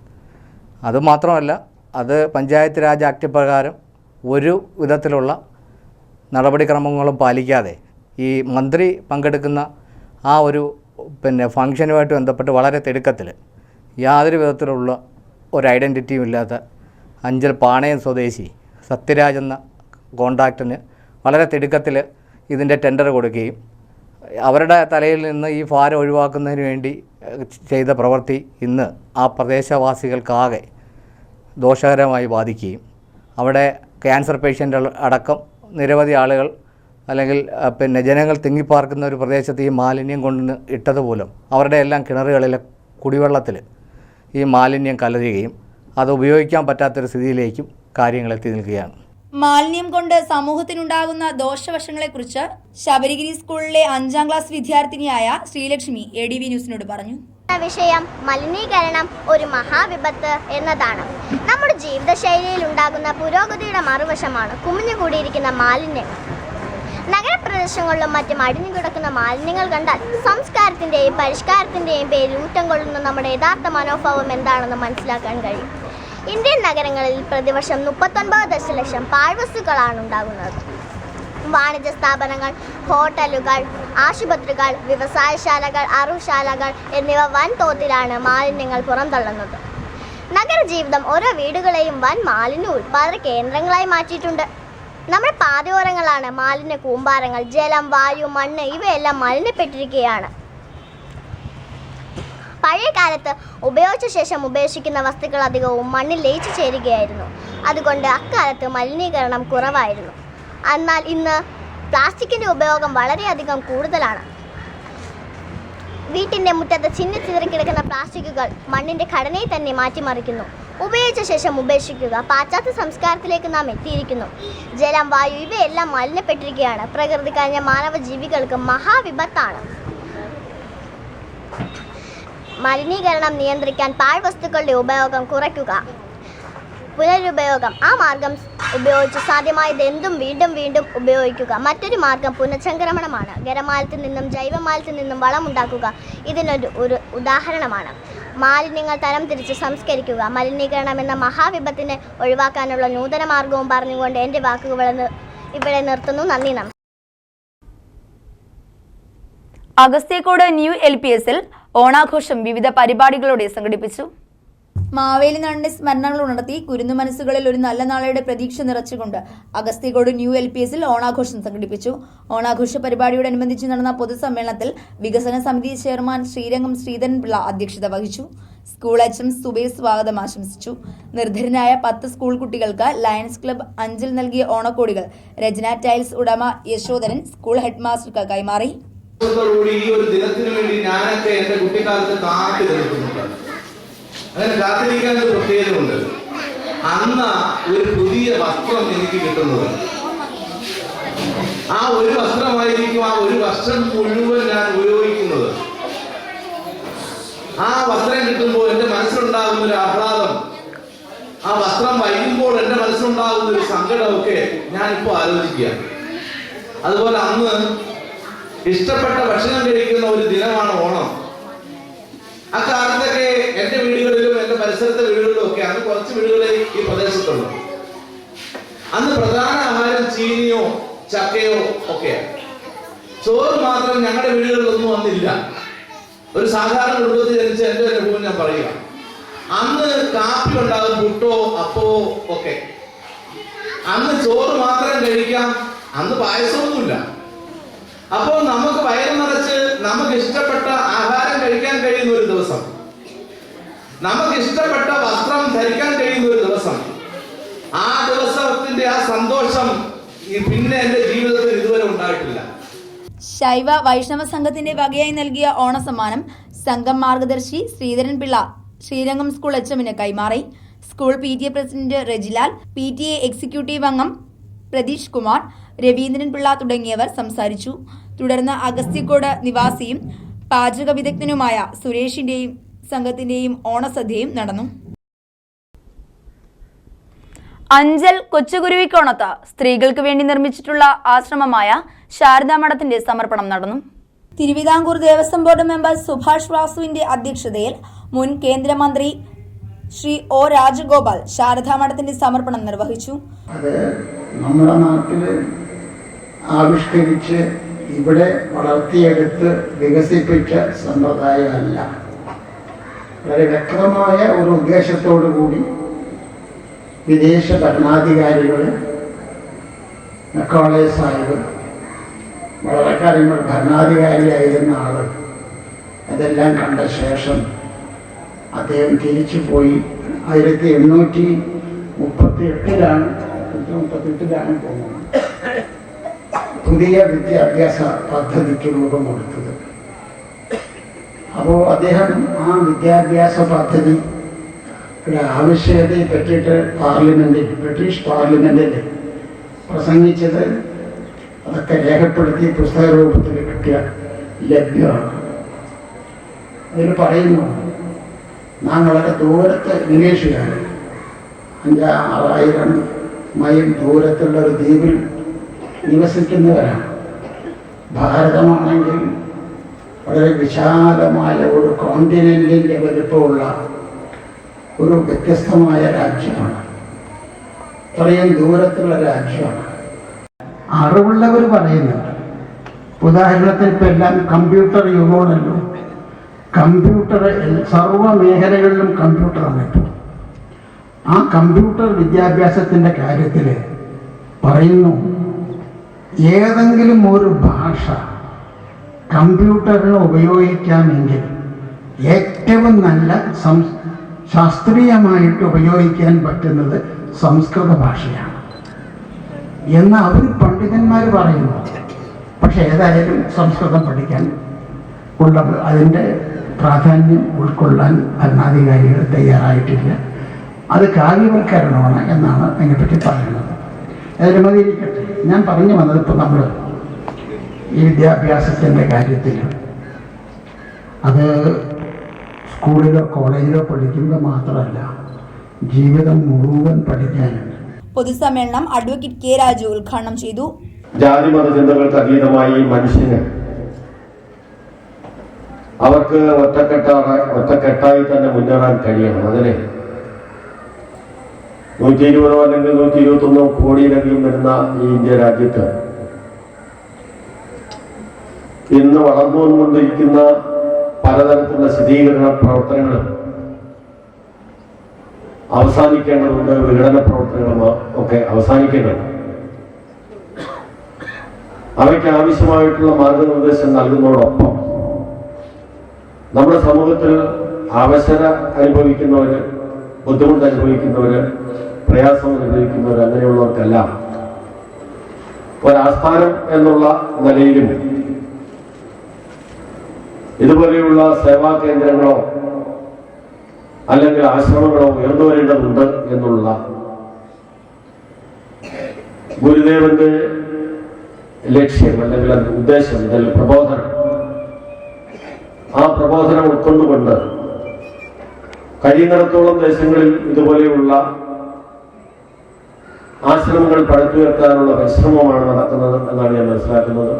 അതുമാത്രമല്ല, അത് പഞ്ചായത്ത് രാജ് ആക്ട് പ്രകാരം ഒരു വിധത്തിലുള്ള നടപടിക്രമങ്ങളും പാലിക്കാതെ ഈ മന്ത്രി പങ്കെടുക്കുന്ന ആ ഒരു ഫംഗ്ഷനുമായിട്ട് ബന്ധപ്പെട്ട് വളരെ തിടുക്കത്തിൽ യാതൊരു വിധത്തിലുള്ള ഒരു ഐഡൻറ്റിറ്റിയും ഇല്ലാത്ത അഞ്ചൽ പാണയം സ്വദേശി സത്യരാജ് എന്ന കോൺട്രാക്ടറിന് വളരെ തിടുക്കത്തിൽ ഇതിൻ്റെ ടെൻഡർ കൊടുക്കുകയും അവരുടെ തലയിൽ നിന്ന് ഈ ഭാരം ഒഴിവാക്കുന്നതിന് വേണ്ടി ചെയ്ത പ്രവൃത്തി ഇന്ന് ആ പ്രദേശവാസികൾക്കാകെ ദോഷകരമായി ബാധിക്കുകയും അവിടെ ക്യാൻസർ പേഷ്യൻ്റ് അടക്കം നിരവധി ആളുകൾ അല്ലെങ്കിൽ ജനങ്ങൾ തിങ്ങിപ്പാർക്കുന്ന ഒരു പ്രദേശത്ത് ഈ മാലിന്യം കൊണ്ട് ഇട്ടതുപോലും അവരുടെ എല്ലാം കിണറുകളിലെ കുടിവെള്ളത്തിൽ ഈ മാലിന്യം കലരുകയും അത് ഉപയോഗിക്കാൻ പറ്റാത്തൊരു സ്ഥിതിയിലേക്കും കാര്യങ്ങൾ എത്തി നിൽക്കുകയാണ്. മാലിന്യം കൊണ്ട് സമൂഹത്തിനുണ്ടാകുന്ന ദോഷവശങ്ങളെക്കുറിച്ച് ശബരിഗിരി സ്കൂളിലെ 5ാം ക്ലാസ് വിദ്യാർത്ഥിനിയായ ശ്രീലക്ഷ്മി ADV ന്യൂസിനോട് പറഞ്ഞു. വിഷയം മലിനീകരണം ഒരു മഹാവിപത്ത് എന്നതാണ്. നമ്മുടെ ജീവിതശൈലിയിൽ ഉണ്ടാകുന്ന പുരോഗതിയുടെ മറുവശമാണ് കുമിഞ്ഞുകൂടിയിരിക്കുന്ന മാലിന്യങ്ങൾ. നഗരപ്രദേശങ്ങളിലും മറ്റും അടിഞ്ഞു കിടക്കുന്ന മാലിന്യങ്ങൾ കണ്ടാൽ സംസ്കാരത്തിൻ്റെയും പരിഷ്കാരത്തിൻ്റെയും പേരിൽ ഊറ്റം കൊള്ളുന്ന നമ്മുടെ യഥാർത്ഥ മനോഭാവം എന്താണെന്ന് മനസ്സിലാക്കാൻ കഴിയും. ഇന്ത്യൻ നഗരങ്ങളിൽ പ്രതിവർഷം 39 ദശലക്ഷം പാഴ്വസ്തുക്കളാണ് ഉണ്ടാകുന്നത്. വാണിജ്യ സ്ഥാപനങ്ങൾ, ഹോട്ടലുകൾ, ആശുപത്രികൾ, വ്യവസായശാലകൾ, അറവുശാലകൾ എന്നിവ വൻതോതിലാണ് മാലിന്യങ്ങൾ പുറന്തള്ളുന്നത്. നഗരജീവിതം ഓരോ വീടുകളെയും വൻ മാലിന്യ ഉൽപ്പാദന കേന്ദ്രങ്ങളായി മാറ്റിയിട്ടുണ്ട്. നമ്മുടെ പാതയോരങ്ങളാണ് മാലിന്യ കൂമ്പാരങ്ങൾ. ജലം, വായു, മണ്ണ് ഇവയെല്ലാം മലിനപ്പെട്ടിരിക്കുകയാണ്. പഴയ കാലത്ത് ഉപയോഗിച്ച ശേഷം ഉപേക്ഷിക്കുന്ന വസ്തുക്കൾ അധികവും മണ്ണിൽ ലയിച്ചു ചേരുകയായിരുന്നു. അതുകൊണ്ട് അക്കാലത്ത് മലിനീകരണം കുറവായിരുന്നു. എന്നാൽ ഇന്ന് പ്ലാസ്റ്റിക്കിൻ്റെ ഉപയോഗം വളരെയധികം കൂടുതലാണ്. വീട്ടിൻ്റെ മുറ്റത്ത് ചിന്നിച്ചിതറിക്കിടക്കുന്ന പ്ലാസ്റ്റിക്കുകൾ മണ്ണിൻ്റെ ഘടനയെ തന്നെ മാറ്റിമറിക്കുന്നു. ഉപയോഗിച്ച ശേഷം ഉപേക്ഷിക്കുക. പാശ്ചാത്യ സംസ്കാരത്തിലേക്ക് നാം എത്തിയിരിക്കുന്നു. ജലം, വായു ഇവയെല്ലാം മലിനപ്പെട്ടിരിക്കുകയാണ്. പ്രകൃതി കഴിഞ്ഞ മാനവ ജീവികൾക്ക് മഹാവിപത്താണ്. മലിനീകരണം നിയന്ത്രിക്കാൻ പാഴ്വസ്തുക്കളുടെ ഉപയോഗം കുറയ്ക്കുക. പുനരുപയോഗം ആ മാർഗം ഉപയോഗിച്ച് സാധ്യമായത് എന്തും വീണ്ടും വീണ്ടും ഉപയോഗിക്കുക. മറ്റൊരു മാർഗം പുനഃചംക്രമണമാണ്. ഖരമാലിന്യത്തിൽ നിന്നും ജൈവമാലിന്യത്തിൽ നിന്നും വളമുണ്ടാക്കുക ഇതിനൊരു ഉദാഹരണമാണ്. മാലിന്യങ്ങൾ തരംതിരിച്ച് സംസ്കരിക്കുക. മലിനീകരണം എന്ന മഹാവിപത്തിനെ ഒഴിവാക്കാനുള്ള നൂതന മാർഗവും പറഞ്ഞുകൊണ്ട് എൻ്റെ വാക്കുകൾ ഇവിടെ നിർത്തുന്നു. നന്ദി. അഗസ്ത്യക്കോട് ന്യൂ LPSൽ ഓണാഘോഷം വിവിധ പരിപാടികളോടെ സംഘടിപ്പിച്ചു. മാവേലി നാടിന്റെ സ്മരണകൾ ഉണർത്തി കുരുന്നു മനസ്സുകളിൽ ഒരു നല്ല നാളെയുടെ പ്രതീക്ഷ നിറച്ചുകൊണ്ട് അഗസ്ത്യക്കോട് ന്യൂ LPSൽ ഓണാഘോഷം സംഘടിപ്പിച്ചു. ഓണാഘോഷ പരിപാടിയോടനുബന്ധിച്ച് നടന്ന പൊതുസമ്മേളനത്തിൽ വികസന സമിതി ചെയർമാൻ ശ്രീരംഗം ശ്രീധരൻപിള്ള അധ്യക്ഷത വഹിച്ചു. സ്കൂൾ HM സുബൈർ സ്വാഗതം ആശംസിച്ചു. നിർധരനായ 10 സ്കൂൾ കുട്ടികൾക്ക് ലയൺസ് ക്ലബ്ബ് അഞ്ചൽ നൽകിയ ഓണക്കോടികൾ രചന ടൈൽസ് ഉടമ യശോധരൻ സ്കൂൾ ഹെഡ് മാസ്റ്റർക്ക് കൈമാറി. ഈ ഒരു ദിനത്തിന് വേണ്ടി ഞാനൊക്കെ എന്റെ കുട്ടിക്കാലത്ത് കാത്തിരിക്കുന്നുണ്ട്. അങ്ങനെ കാത്തിരിക്കാൻ ഒരു പ്രത്യേകതയുണ്ട്. അന്ന് ഒരു പുതിയ വസ്ത്രം എനിക്ക് കിട്ടുന്നത്, ആ ഒരു വസ്ത്രമായിരിക്കും ആ ഒരു വർഷം മുഴുവൻ ഞാൻ ഉപയോഗിക്കുന്നത്. ആ വസ്ത്രം കിട്ടുമ്പോൾ എന്റെ മനസ്സിലുണ്ടാകുന്ന ഒരു ആഹ്ലാദം, ആ വസ്ത്രം വൈകുമ്പോൾ എന്റെ മനസ്സിലുണ്ടാകുന്ന ഒരു സങ്കടമൊക്കെ ഞാനിപ്പോ ആലോചിക്കുക. അതുപോലെ അന്ന് ഇഷ്ടപ്പെട്ട ഭക്ഷണം കഴിക്കുന്ന ഒരു ദിനമാണ് ഓണം. അക്കാലത്തൊക്കെ എന്റെ വീടുകളിലും എന്റെ പരിസരത്തെ വീടുകളിലും ഒക്കെ, അന്ന് കുറച്ച് വീടുകളെ ഈ പ്രദേശത്തുള്ളൂ, അന്ന് പ്രധാന ആഹാരം ചീനിയോ ചക്കയോ ഒക്കെയാണ്. ചോറ് മാത്രം ഞങ്ങളുടെ വീടുകളിലൊന്നും അന്നില്ല. ഒരു സാധാരണ കുടുംബത്തിൽ ജനിച്ച എന്റെ അനുഭവം ഞാൻ പറയുക. അന്ന് കാപ്പി ഉണ്ടാകും, പുട്ടോ അപ്പോ ഒക്കെ. അന്ന് ചോറ് മാത്രം കഴിക്കാം, അന്ന് പായസമൊന്നുമില്ല. അപ്പോൾ നമുക്ക് വയറ് നിറച്ച് നമുക്ക് ഇഷ്ടപ്പെട്ട ആഹാരം കഴിക്കാൻ കഴിയുന്ന ഒരു ദിവസം, നമുക്ക് ഇഷ്ടപ്പെട്ട വസ്ത്രം ധരിക്കാൻ കഴിയുന്ന ഒരു ദിവസം, ആ ദിവസത്തിന്റെ ആ സന്തോഷം പിന്നെ എന്റെ ജീവിതത്തിൽ ഇതുവരെ ഉണ്ടായിട്ടില്ല. ശൈവ വൈഷ്ണവ സംഘത്തിന്റെ വകയായി നൽകിയ ഓണസമ്മാനം സംഘം മാർഗദർശി ശ്രീധരൻപിള്ള ശ്രീരംഗം സ്കൂൾ HMന് കൈമാറി. School PTA president Rejilal, PTA executive അംഗം പ്രതീഷ് കുമാർ, രവീന്ദ്രൻ പിള്ള തുടങ്ങിയവർ സംസാരിച്ചു. തുടർന്ന് അഗസ്ത്യക്കോട് നിവാസിയും പാചക വിദഗ്ധനുമായ സുരേഷിന്റെയും സംഘത്തിന്റെയും ഓണസദ്യയും നടന്നു. അഞ്ചൽ കൊച്ചുകുരുവിക്കോണത്ത് സ്ത്രീകൾക്ക് വേണ്ടി നിർമ്മിച്ചിട്ടുള്ള ആശ്രമമായ ശാരദാ മഠത്തിന്റെ സമർപ്പണം നടന്നു. തിരുവിതാംകൂർ ദേവസ്വം ബോർഡ് മെമ്പർ സുഭാഷ് വാസുവിന്റെ അധ്യക്ഷതയിൽ മുൻ കേന്ദ്രമന്ത്രി ശ്രീ O രാജഗോപാൽ ശാരദാ മഠത്തിന്റെ സമർപ്പണം നിർവഹിച്ചു. അത് നമ്മുടെ നാട്ടിൽ ആവിഷ്കരിച്ച് ഇവിടെ വളർത്തിയെടുത്ത് വികസിപ്പിച്ച സമ്പ്രദായമല്ല. വളരെ വ്യക്തമായ ഒരു ഉദ്ദേശത്തോടു കൂടി വിദേശ ഭരണാധികാരികൾ, മെക്കോളെ സാഹിബ്, വളരെ കാര്യങ്ങൾ ഭരണാധികാരിയായിരുന്ന ആൾ, അതെല്ലാം കണ്ട ശേഷം അദ്ദേഹം തിരിച്ചു പോയി 1838 പോകുന്നത് പുതിയ വിദ്യാഭ്യാസ പദ്ധതിക്ക് രൂപം കൊടുത്തത്. അപ്പോൾ അദ്ദേഹം ആ വിദ്യാഭ്യാസ പദ്ധതിയുടെ ആവശ്യകതയെ പറ്റിയിട്ട് ബ്രിട്ടീഷ് പാർലമെന്റിൽ പ്രസംഗിച്ചത് അതൊക്കെ രേഖപ്പെടുത്തി പുസ്തക രൂപത്തിൽ കിട്ടിയ ലഭ്യമാണ്. അതിൽ പറയുന്നു, നാം വളരെ ദൂരത്ത് ഇംഗ്ലീഷുകാർ 5,000-6,000 മൈൽ ദൂരത്തുള്ള ഒരു ദ്വീപിൽ നിവസിക്കുന്നവരാണ്. ഭാരതമാണെങ്കിൽ വളരെ വിശാലമായ ഒരു കോണ്ടിനെന്റിൻ്റെ വലുപ്പമുള്ള ഒരു വ്യത്യസ്തമായ രാജ്യമാണ്. ഇത്രയും ദൂരത്തുള്ള രാജ്യമാണ്. അറിവുള്ളവർ പറയുന്നുണ്ട്. ഉദാഹരണത്തിന് ഇപ്പം എല്ലാം കമ്പ്യൂട്ടർ യുഗമാണല്ലോ. കമ്പ്യൂട്ടർ സർവ മേഖലകളിലും കമ്പ്യൂട്ടറാണ് ഇപ്പോൾ. ആ കമ്പ്യൂട്ടർ വിദ്യാഭ്യാസത്തിൻ്റെ കാര്യത്തിൽ പറയുന്നു, ഏതെങ്കിലും ഒരു ഭാഷ കമ്പ്യൂട്ടറിന് ഉപയോഗിക്കാമെങ്കിൽ ഏറ്റവും നല്ല ശാസ്ത്രീയമായിട്ട് ഉപയോഗിക്കാൻ പറ്റുന്നത് സംസ്കൃത ഭാഷയാണ് എന്ന് അവർ പണ്ഡിതന്മാർ പറയുന്നു. പക്ഷെ ഏതായാലും സംസ്കൃതം പഠിക്കാൻ ഉള്ള അതിൻ്റെ പ്രാധാന്യം ഉൾക്കൊള്ളാൻ ഭരണാധികാരികൾ തയ്യാറായിട്ടില്ല. അത് കാവ്യവൽക്കരണമാണ് എന്നാണ് അതിനെപ്പറ്റി പറയുന്നത്. അതിന് മതിയിരിക്കട്ടെ. ഞാൻ പറഞ്ഞു വന്നത്, ഇപ്പോൾ നമ്മൾ ഈ വിദ്യാഭ്യാസത്തിൻ്റെ കാര്യത്തിൽ അത് സ്കൂളിലോ കോളേജിലോ പഠിക്കുമ്പോൾ മാത്രമല്ല, ജീവിതം മുഴുവൻ പഠിക്കാനുണ്ട്. പൊതുസമ്മേളനം അഡ്വക്കേറ്റ് K രാജു ഉദ്ഘാടനം ചെയ്തു. ജാതി മത ചിന്തകൾക്ക് അതീതമായി മനുഷ്യന് അവർക്ക് ഒറ്റക്കെട്ടായി തന്നെ മുന്നേറാൻ കഴിയണം. അതിന് 120 അല്ലെങ്കിൽ 121 കോടിയിലധികം വരുന്ന ഈ ഇന്ത്യ രാജ്യത്ത് ഇന്ന് വളർന്നു വന്നുകൊണ്ടിരിക്കുന്ന പലതരത്തിലുള്ള ശുദ്ധീകരണ പ്രവർത്തനങ്ങളും അവസാനിക്കേണ്ടതുണ്ട്. വിഘടന പ്രവർത്തനങ്ങളും ഒക്കെ അവസാനിക്കേണ്ടതുണ്ട്. അവയ്ക്ക് ആവശ്യമായിട്ടുള്ള മാർഗനിർദ്ദേശം നൽകുന്നതോടൊപ്പം നമ്മുടെ സമൂഹത്തിൽ അവശത അനുഭവിക്കുന്നവര്, ബുദ്ധിമുട്ട് അനുഭവിക്കുന്നവര്, പ്രയാസം അനുഭവിക്കുന്നവർ, അങ്ങനെയുള്ളവർക്കെല്ലാം ഒരാസ്ഥാനം എന്നുള്ള നിലയിലും ഇതുപോലെയുള്ള സേവാ കേന്ദ്രങ്ങളോ അല്ലെങ്കിൽ ആശ്രമങ്ങളോ ഉയർന്നു വരേണ്ടതുണ്ട് എന്നുള്ള ഗുരുദേവന്റെ ലക്ഷ്യം അല്ലെങ്കിൽ ഉദ്ദേശം, അല്ലെങ്കിൽ പ്രബോധനം, ആ പ്രബോധനം ഉൾക്കൊണ്ടുകൊണ്ട് കഴിയുന്നിടത്തോളം ദേശങ്ങളിൽ ഇതുപോലെയുള്ള ആശ്രമങ്ങൾ പടുത്തുയർത്താനുള്ള പരിശ്രമമാണ് നടക്കുന്നത് എന്നാണ് ഞാൻ മനസ്സിലാക്കുന്നത്.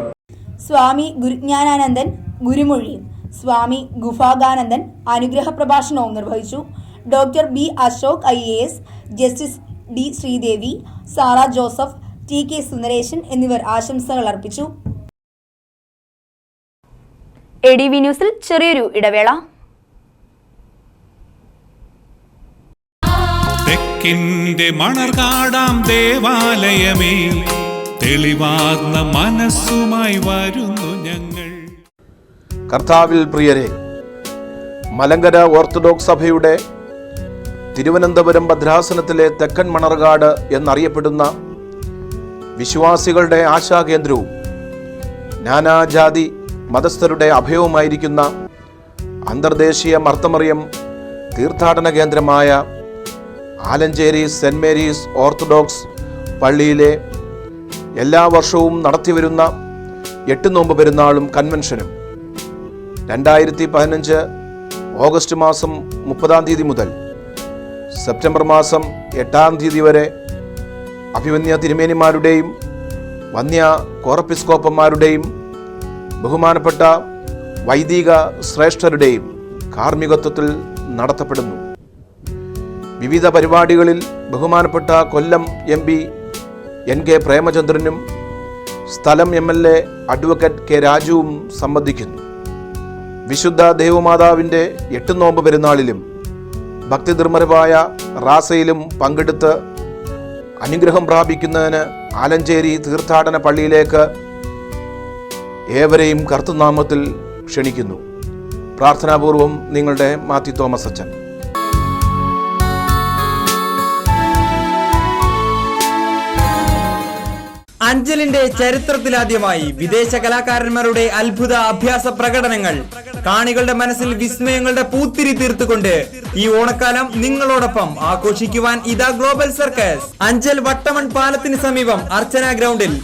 സ്വാമി ഗുരുജ്ഞാനാനന്ദൻ ഗുരുമൊഴിയും സ്വാമി ഗുഫാഗാനന്ദൻ അനുഗ്രഹ പ്രഭാഷണവും നിർവഹിച്ചു. Doctor B Ashok IAS, justice D Sreedevi, Sarah Joseph, TK Sundaresan എന്നിവർ ആശംസകൾ അർപ്പിച്ചു. ADV ന്യൂസിൽ ചെറിയൊരു ഇടവേള. തെക്കിന്റെ മണർകാടാം ദേവാലയമേ, തെളിവാർന്ന മനസ്സുമായി വരുന്നു ഞങ്ങൾ. കർത്താവിൽ പ്രിയരെ, മലങ്കര ഓർത്തഡോക്സ് സഭയുടെ തിരുവനന്തപുരം ഭദ്രാസനത്തിലെ തെക്കൻ മണർകാട് എന്നറിയപ്പെടുന്ന വിശ്വാസികളുടെ ആശാകേന്ദ്രവും നാനാജാതി മതസ്ഥരുടെ അഭയവുമായിരിക്കുന്ന അന്തർദേശീയ മർത്തമറിയം തീർത്ഥാടന കേന്ദ്രമായ ആലഞ്ചേരി സെന്റ് മേരീസ് ഓർത്തഡോക്സ് പള്ളിയിലെ എല്ലാ വർഷവും നടത്തിവരുന്ന 8 നോമ്പ് പെരുന്നാളും കൺവെൻഷനും 2015 ഓഗസ്റ്റ് മാസം 30 മുതൽ സെപ്റ്റംബർ മാസം 8 വരെ അഭിമന്യ തിരുമേനിമാരുടെയും വന്യ കോറപ്പിസ്കോപ്പന്മാരുടെയും ബഹുമാനപ്പെട്ട വൈദിക ശ്രേഷ്ഠരുടെയും കാർമ്മികത്വത്തിൽ നടത്തപ്പെടുന്നു. വിവിധ പരിപാടികളിൽ ബഹുമാനപ്പെട്ട കൊല്ലം MP NK പ്രേമചന്ദ്രനും സ്ഥലം MLA അഡ്വക്കേറ്റ് K രാജുവും സംബന്ധിക്കുന്നു. വിശുദ്ധ ദേവമാതാവിൻ്റെ 8 നോമ്പ് പെരുന്നാളിലും ഭക്തിനിർമ്മരമായ റാസയിലും പങ്കെടുത്ത് അനുഗ്രഹം പ്രാപിക്കുന്നതിന് ആലഞ്ചേരി തീർത്ഥാടന പള്ളിയിലേക്ക് ഏവരെയും കർത്തൃനാമത്തിൽ ക്ഷണിക്കുന്നു. പ്രാർത്ഥനാപൂർവം നിങ്ങളുടെ മാത്യു തോമസ് അച്ഛൻ. അഞ്ചലിന്റെ ചരിത്രത്തിലാദ്യമായി വിദേശ കലാകാരന്മാരുടെ അത്ഭുത അഭ്യാസ പ്രകടനങ്ങൾ കാണികളുടെ മനസ്സിൽ വിസ്മയങ്ങളുടെ പൂത്തിരി തീർത്തുകൊണ്ട് ഈ ഓണക്കാലം നിങ്ങളോടൊപ്പം ആഘോഷിക്കുവാൻ ഇതാ ഗ്ലോബൽ സർക്കസ്. അഞ്ചൽ വട്ടമൺ പാലത്തിന് സമീപം അർച്ചന ഗ്രൗണ്ടിൽ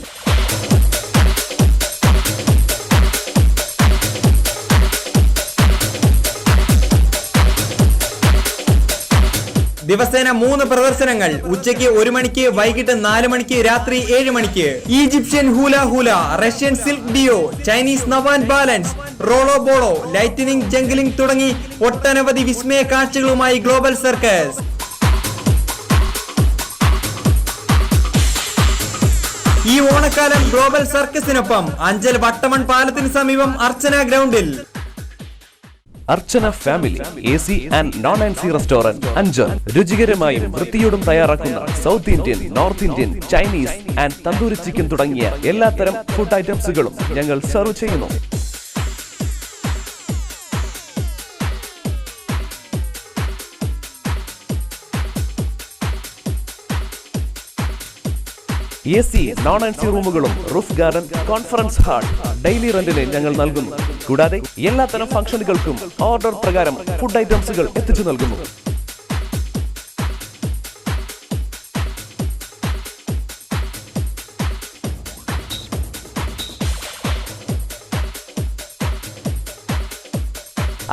ദിവസേന 3 പ്രദർശനങ്ങൾ. ഉച്ചയ്ക്ക് 1 മണിക്ക്, വൈകിട്ട് 4 മണിക്ക്, രാത്രി 7 മണിക്ക്. Egyptian hula hula, Russian silk duo, Chinese നവാൻ balance, rola bola, lightning juggling തുടങ്ങി ഒട്ടനവധി വിസ്മയ കാഴ്ചകളുമായി ഗ്ലോബൽ സർക്കസ്. ഈ ഓണക്കാലം ഗ്ലോബൽ സർക്കസിനൊപ്പം അഞ്ചൽ വട്ടമൺ പാലത്തിന് സമീപം അർച്ചന ഗ്രൗണ്ടിൽ. Archana family AC and non-AC restaurant Anchal. രുചികരമായും വൃത്തിയോടും തയ്യാറാക്കുന്ന south Indian, north Indian, Chinese and tandoori chicken തുടങ്ങിയ എല്ലാത്തരം ഫുഡ് ഐറ്റംസുകളും ഞങ്ങൾ സെർവ് ചെയ്യുന്നു. AC non-AC റൂമുകളും roof garden, conference hall, daily റെന്റിന് ഞങ്ങൾ നൽകുന്നു. കൂടാതെ എല്ലാത്തരം ഫംഗ്ഷനുകൾക്കും ഓർഡർ പ്രകാരം ഫുഡ് ഐറ്റംസുകൾ എത്തിച്ചു നൽകുന്നു.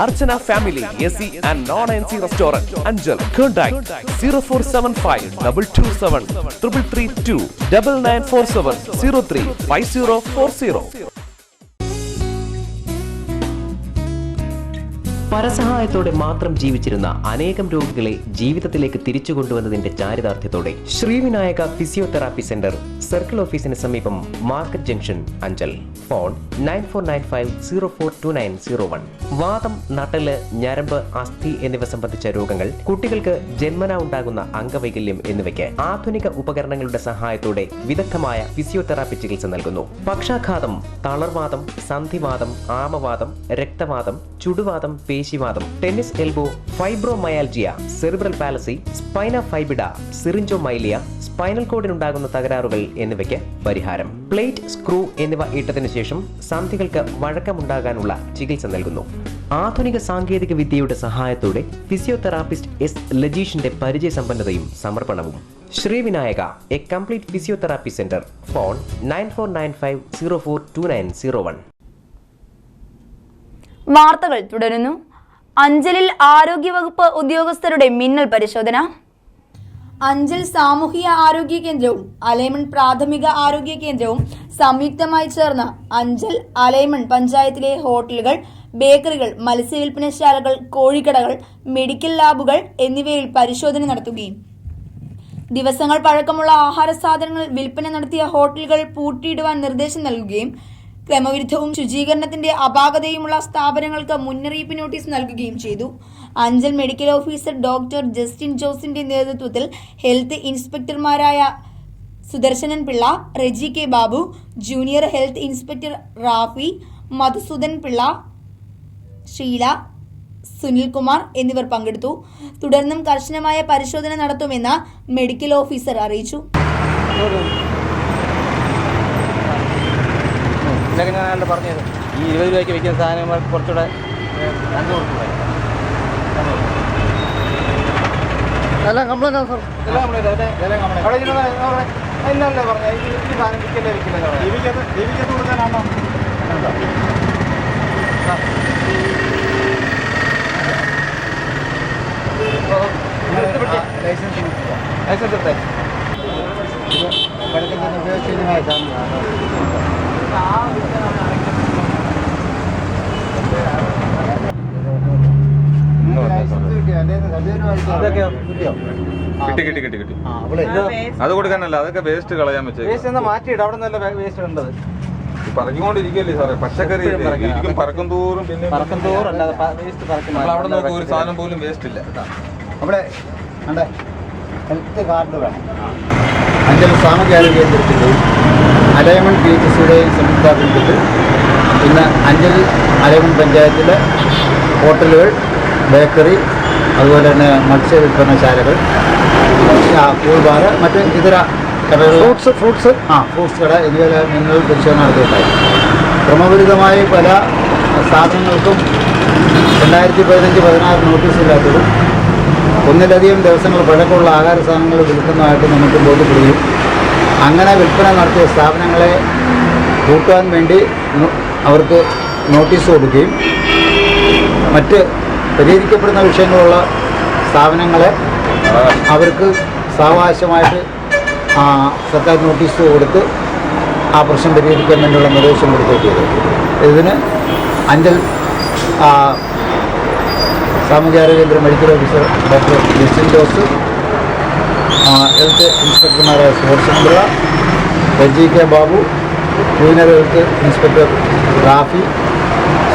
Archana Family AC and non-AC Restaurant Anjal. Contact 0475 227 332 9947 03 5040. പരസഹായത്തോടെ മാത്രം ജീവിച്ചിരുന്ന അനേകം രോഗികളെ ജീവിതത്തിലേക്ക് തിരിച്ചു കൊണ്ടുവന്നതിന്റെ ചാരിതാർത്ഥ്യത്തോടെ ശ്രീവിനായക ഫിസിയോതെറാപ്പി സെന്റർ സർക്കിൾ ഓഫീസിന് സമീപം മാർക്കറ്റ് ജംഗ്ഷൻ അഞ്ചൽ. ഫോൺ 9495042901. വാതം, നട്ടല്, ഞരമ്പ്, അസ്ഥി എന്നിവ സംബന്ധിച്ച രോഗങ്ങൾ, കുട്ടികൾക്ക് ജന്മന ഉണ്ടാകുന്ന അംഗവൈകല്യം എന്നിവയ്ക്ക് ആധുനിക ഉപകരണങ്ങളുടെ സഹായത്തോടെ വിദഗ്ധമായ ഫിസിയോതെറാപ്പി ചികിത്സ നൽകുന്നു. പക്ഷാഘാതം, തളർവാദം, സന്ധിവാദം, ആമവാദം, രക്തവാദം, ചുടുവാദം, പേശിവാദം, tennis elbow, fibromyalgia, cerebral palsy, spina bifida, syringomyelia, spinal കോഡിനുണ്ടാകുന്ന തകരാറുകൾ എന്നിവയ്ക്ക് പരിഹാരം. പ്ലേറ്റ്, സ്ക്രൂ എന്നിവ ഇട്ടതിനു ശേഷം സന്ധികൾക്ക് വഴക്കമുണ്ടാകാനുള്ള ചികിത്സ നൽകുന്നു. ആധുനിക സാങ്കേതിക വിദ്യയുടെ സഹായത്തോടെ ഫിസിയോതെറാപ്പിസ്റ്റ് എസ് ലജീഷിന്റെ പരിചയസമ്പന്നതയും സമർപ്പണവും. Sreevinayaka, a complete physiotherapy centre. Phone 9495042901. വാർത്തകൾ തുടരുന്നു. അഞ്ചലിൽ ആരോഗ്യവകുപ്പ് ഉദ്യോഗസ്ഥരുടെ മിന്നൽ പരിശോധന. അഞ്ചൽ സാമൂഹിക ആരോഗ്യ കേന്ദ്രവും അലൈമൺ പ്രാഥമിക ആരോഗ്യ കേന്ദ്രവും സംയുക്തമായി ചേർന്ന് അഞ്ചൽ അലൈമൺ പഞ്ചായത്തിലെ ഹോട്ടലുകൾ, ബേക്കറികൾ, മത്സ്യവില്പനശാലകൾ, കോഴിക്കടകൾ, മെഡിക്കൽ ലാബുകൾ എന്നിവയിൽ പരിശോധന നടത്തുകയും ദിവസങ്ങൾ പഴക്കമുള്ള ആഹാര സാധനങ്ങൾ വിൽപ്പന നടത്തിയ ഹോട്ടലുകൾ പൂട്ടിയിടുവാൻ നിർദ്ദേശം നൽകുകയും ക്രമവിരുദ്ധവും ശുചീകരണത്തിന്റെ അപാകതയുമുള്ള സ്ഥാപനങ്ങൾക്ക് മുന്നറിയിപ്പ് നോട്ടീസ് നൽകുകയും ചെയ്തു. Anchal medical officer doctor Justin ജോസിന്റെ നേതൃത്വത്തിൽ ഹെൽത്ത് ഇൻസ്പെക്ടർമാരായ Sudarsanan Pillai, Reji K Babu, junior health inspector Rafi, Madhusudan Pillai, Sheela, Sunilkumar എന്നിവർ പങ്കെടുത്തു. തുടർന്നും കർശനമായ പരിശോധന നടത്തുമെന്ന് മെഡിക്കൽ ഓഫീസർ അറിയിച്ചു. പറഞ്ഞത് ഈ 20 രൂപയ്ക്ക് വിൽക്കുന്ന സാധനങ്ങൾ കുറച്ചുകൂടെ എല്ലാം കംപ്ലൈൻറ്റ് സാർ, എല്ലാം കംപ്ലൈൻറ്റ് എന്നല്ലേ പറഞ്ഞത് ഈ സാധനം വിൽക്കല്ലേ വിൽക്കില്ല കൊടുക്കാനാണോ? ലൈസൻസ് എടുത്തേ ഉപയോഗിച്ചതുമായ കിട്ടി. അത് കൊടുക്കാനല്ല, അതൊക്കെ വേസ്റ്റ് കളയാൻ വെച്ചേക്കും. മാറ്റിയിട്ട് അവിടെ നല്ല വേസ്റ്റ് ഉണ്ടത് പറഞ്ഞുകൊണ്ടിരിക്കല്ലേ സാറേ. പച്ചക്കറി ഇരിക്കും പറക്കും തോറും, പിന്നെ പറക്കും തോറും അല്ലാതെ വേസ്റ്റ് പറക്കും. അവിടെ നോക്കും ഒരു സാധനം പോലും വേസ്റ്റ് ഇല്ല. അവിടെ ഹെൽത്ത് കാർഡ് വേണം. അഞ്ചൽ സാമൂഹ്യ ആരോഗ്യ കേന്ദ്രത്തിൻ്റെയും അലൈമൺ PHCയുടെയും സംയുക്താഭിമുഖ്യത്തിൽ ഇന്ന് അഞ്ചൽ അലൈമൺ പഞ്ചായത്തിലെ ഹോട്ടലുകൾ, ബേക്കറി, അതുപോലെ തന്നെ മത്സ്യവില്പനശാലകൾ, കൂൾ ബാർ, മറ്റ് ഇതര കടകൾ, ഫ്രൂട്ട്സ് കട എന്നിവയിലെ മിന്നൽ പരിശോധന നടത്തിയിട്ടുണ്ടായി. ക്രമവിരുദ്ധമായി പല സ്ഥാപനങ്ങൾക്കും 2015-16 നോട്ടീസില്ലാത്തതും ഒന്നിലധികം ദിവസങ്ങൾ പഴക്കമുള്ള ആഹാര സാധനങ്ങൾ വിൽക്കുന്നതായിട്ട് നമുക്ക് ബോധ്യപ്പെടുകയും അങ്ങനെ വിൽപ്പന നടത്തിയ സ്ഥാപനങ്ങളെ കൂട്ടാൻ വേണ്ടി അവർക്ക് നോട്ടീസ് കൊടുക്കുകയും മറ്റ് പരിഹരിക്കപ്പെടുന്ന വിഷയങ്ങളുള്ള സ്ഥാപനങ്ങളെ അവർക്ക് സാവകാശമായിട്ട് സർക്കാർ നോട്ടീസ് കൊടുത്ത് ആ പ്രശ്നം പരിഹരിക്കാൻ വേണ്ടിയുള്ള നിർദ്ദേശം കൊടുക്കുകയും ചെയ്തു. ഇതിന് അഞ്ചൽ സാമൂഹ്യാരോഗ്യ കേന്ദ്ര medical officer doctor Justin Jose, health ഇൻസ്പെക്ടർമാരായ Sudarshan Pillai, Reji K Babu, junior health inspector Rafi,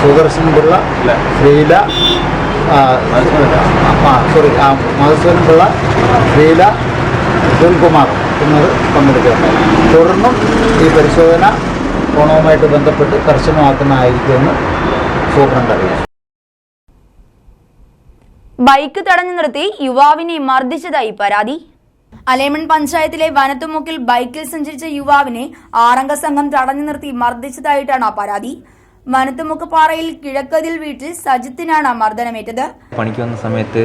Sudarshan Pillai, Sreela, Madhusudan Pillai, Sreela, Sunilkumar എന്നിവർ പങ്കെടുക്കുകയുണ്ടായി. തുടർന്നും ഈ പരിശോധന ഓണവുമായിട്ട് ബന്ധപ്പെട്ട് കർശനമാക്കുന്നതായിരിക്കുമെന്ന് സൂപ്രണ്ട് അറിയിച്ചു. ബൈക്ക് തടഞ്ഞു നിർത്തി യുവാവിനെ മർദ്ദിച്ചതായി പരാതി. അലൈമൺ പഞ്ചായത്തിലെ വനത്തുമുക്കിൽ ബൈക്കിൽ സഞ്ചരിച്ച യുവാവിനെ 6 അംഗ സംഘം തടഞ്ഞു നിർത്തി മർദ്ദിച്ചതായിട്ടാണ് പരാതി. വനത്തുമുക്ക് പാറയിൽ കിഴക്കതിൽ വീട്ടിൽ സജിത്തിനാണ് മർദ്ദനമേറ്റത്. പണിക്ക് വന്ന സമയത്ത്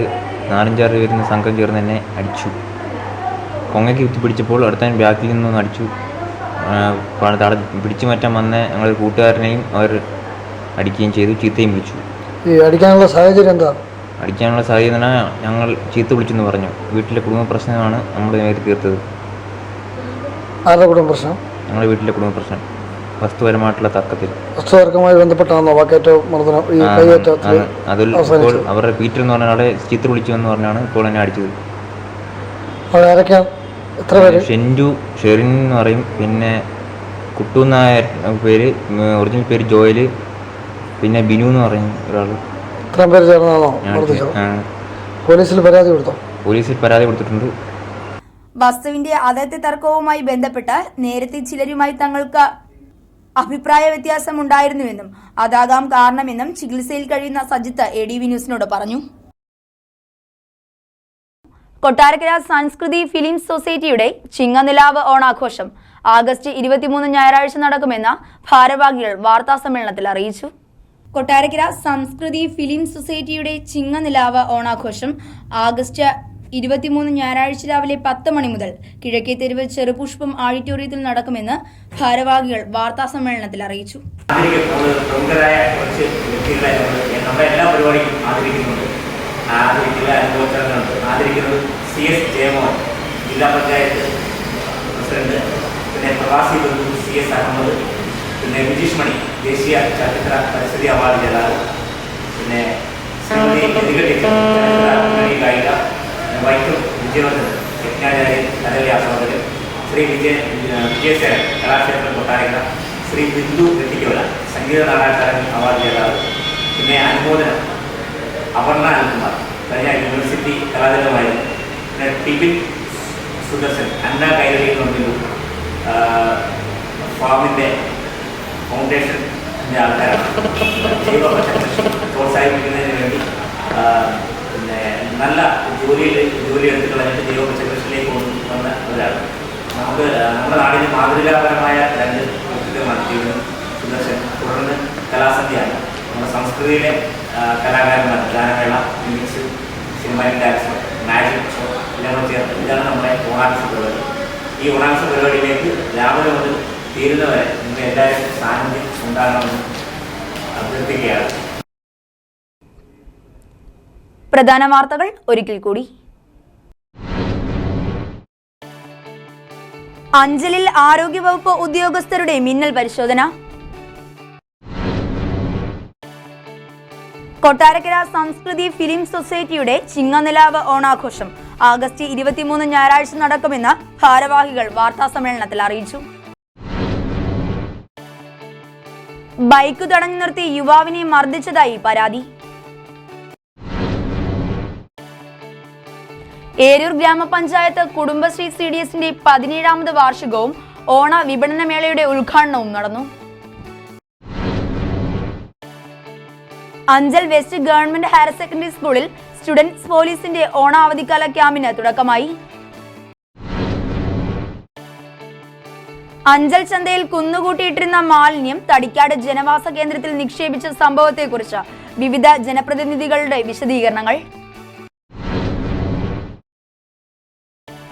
4-5 പേരുന്ന സംഘം ചേർന്ന് എന്നെ അടിച്ചു. കൊങ്ങയ്ക്ക് കുത്തിപ്പിടിച്ചപ്പോൾ അടുത്ത ബാക്കിൽ നിന്നൊന്ന് അടിച്ചു. പിടിച്ചു മാറ്റാൻ വന്ന ഞങ്ങളൊരു കൂട്ടുകാരനെയും അവർ അടിക്കുകയും ചെയ്തു, ചീത്തയും വിളിച്ചു. അടിക്കാനുള്ള സാഹചര്യം എന്താ? അടിക്കാനുള്ള സാഹചര്യം ഞങ്ങൾ ചീത്ത വിളിച്ചെന്ന് പറഞ്ഞു. വീട്ടിലെ കുടുംബ പ്രശ്നമാണ് നമ്മൾ നേരിട്ട് തീർത്തത്. ആരുടെ കുടുംബ പ്രശ്നം? ഞങ്ങളുടെ വീട്ടിലെ കുടുംബ പ്രശ്നം. വസ്തുപരമായിട്ടുള്ള തർക്കത്തിൽ. വസ്തുതർക്കമായി ബന്ധപ്പെട്ടാണോ വാക്കേറ്റ മർദ്ദനം ഈ കൈയേറ്റത്തിൽ? അതിൽ ഇപ്പോൾ അവരുടെ പീറ്റർ എന്ന് പറഞ്ഞ ആളെ ചീത്ത വിളിച്ചു എന്ന് പറഞ്ഞാണ് ഇപ്പോൾ എന്നെ അടിച്ചത്. എത്ര പേര്? ഷെൻഡു, ഷെറിൻ എന്ന് പറയും, പിന്നെ കുട്ടു നായർ പേര്, ഒറിജിനൽ പേര് ജോയൽ, പിന്നെ ബിനു എന്ന് പറയും ഒരാൾ. ഇത്രയും പേര് ചേർന്നാണോ? പോലീസിൽ പരാതി കൊടുത്തോ? പോലീസിൽ പരാതി കൊടുത്തിട്ടുണ്ട്. വസ്തുവിന്റെ അതിർത്തി തർക്കവുമായി ബന്ധപ്പെട്ട് നേരത്തെ ചിലരുമായി തങ്ങൾക്ക് അഭിപ്രായ വ്യത്യാസം ഉണ്ടായിരുന്നുവെന്നും അതാകാം കാരണമെന്നും ചികിത്സയിൽ കഴിയുന്ന സജിത്ത് ADV ന്യൂസിനോട് പറഞ്ഞു. കൊട്ടാരക്കര സംസ്കൃതി ഫിലിം സൊസൈറ്റിയുടെ ചിങ്ങനിലാവ് ഓണാഘോഷം ആഗസ്റ്റ് 23 ഞായറാഴ്ച നടക്കുമെന്ന് ഭാരവാഹികൾ വാർത്താസമ്മേളനത്തിൽ അറിയിച്ചു. കൊട്ടാരക്കര സംസ്കൃതി ഫിലിം സൊസൈറ്റിയുടെ ചിങ്ങനിലാവ് ഓണാഘോഷം ആഗസ്റ്റ് 23 ഞായറാഴ്ച രാവിലെ 10 മണി മുതൽ കിഴക്കേ തെരുവ് ചെറുപുഷ്പം ഓഡിറ്റോറിയത്തിൽ നടക്കുമെന്ന് ഭാരവാഹികൾ വാർത്താസമ്മേളനത്തിൽ അറിയിച്ചു. പ്രമുഖരായ കുറച്ച് വ്യക്തികളെ നമ്മുടെ എല്ലാ പരിപാടിയും ആദരിക്കുന്നുണ്ട്. ആദരിക്കുന്നത് CS ജയമോഹൻ, ജില്ലാ പഞ്ചായത്ത് പ്രസിഡന്റ്, പിന്നെ പ്രവാസി ബന്ധു CS അഹമ്മദ്, പിന്നെ വിജീഷ് മണി ദേശീയ ചലച്ചിത്ര പരിസ്ഥിതി അവാർഡ് ജേതാവ്, പിന്നെ ശ്രീമതി ഗായിക വൈക്കം വിജയവർദ്ധൻ, യജ്ഞാചാര്യൻ, കലകളി ആസ്വാദകൻ, ശ്രീ വിജയസേനൻ കലാക്ഷേത്രം കൊട്ടാരക്കര, ശ്രീ ബിന്ദു വെട്ടിക്കോല സംഗീത നാടകക്കാരൻ അവാർഡ് ജേതാവ്, പിന്നെ അനുമോദനം അപർണ അനിൽകുമാർ കഴിഞ്ഞ യൂണിവേഴ്സിറ്റി കലാതിലകമായിരുന്നു, പിന്നെ ടിബിൻ സുദർശൻ അന്ന കൈരളി കൊണ്ടിരു ഫാമിൻ്റെ ഫൗണ്ടേഷൻ്റെ ആൾക്കാരാണ്. ജൈവ പച്ചക്കൃഷി പ്രോത്സാഹിപ്പിക്കുന്നതിന് വേണ്ടി പിന്നെ നല്ല ജോലി എടുത്ത് കളഞ്ഞിട്ട് ജൈവ പച്ചക്കൃഷിയിലേക്ക് കൊണ്ടുവന്നവരാണ്. നമ്മുടെ നാടിന് മാതൃകാപരമായ 2 വ്യക്തിത്വമാണ് ടിബിൻ സുദർശൻ. തുടർന്ന് കലാസന്ധ്യയാണ്. നമ്മുടെ സംസ്കൃതിയിലെ കലാകാരന്മാർ ഗാനമേള, music, cinematic dance, magic show എല്ലാം കൂടെ ചേർത്ത് ഇതാണ് നമ്മുടെ ഓണാഘോഷ പരിപാടി. ഈ ഓണാഘോഷ പരിപാടിയിലേക്ക് രാവിലെ മുതൽ തീരുന്നവരെ നിങ്ങൾ എല്ലാവരും സാന്നിധ്യം ഉണ്ടാകണമെന്ന് അഭ്യർത്ഥിക്കുകയാണ്. പ്രധാന വാർത്തകൾ ഒരിക്കൽ കൂടി. അഞ്ചലിൽ ആരോഗ്യവകുപ്പ് ഉദ്യോഗസ്ഥരുടെ മിന്നൽ പരിശോധന. കൊട്ടാരക്കര സംസ്കൃതി ഫിലിം സൊസൈറ്റിയുടെ ചിങ്ങനിലാവ് ഓണാഘോഷം ആഗസ്റ്റ് 23 ഞായറാഴ്ച നടക്കുമെന്ന് ഭാരവാഹികൾ വാർത്താസമ്മേളനത്തിൽ അറിയിച്ചു. ബൈക്ക് തടഞ്ഞു നിർത്തി യുവാവിനെ മർദ്ദിച്ചതായി പരാതി. ഏരൂർ ഗ്രാമപഞ്ചായത്ത് കുടുംബശ്രീ CDSന്റെ 17ാമത് വാർഷികവും ഓണ വിപണന മേളയുടെ ഉദ്ഘാടനവും നടന്നു. Anchal west government higher secondary സ്കൂളിൽ സ്റ്റുഡൻസ് പോലീസിന്റെ ഓണ അവധിക്കാല ക്യാമ്പിന് തുടക്കമായി. അഞ്ചൽ ചന്തയിൽ കുന്നുകൂട്ടിയിട്ടിരുന്ന മാലിന്യം തടിക്കാട് ജനവാസ കേന്ദ്രത്തിൽ നിക്ഷേപിച്ച സംഭവത്തെക്കുറിച്ച് വിവിധ ജനപ്രതിനിധികളുടെ വിശദീകരണങ്ങൾ.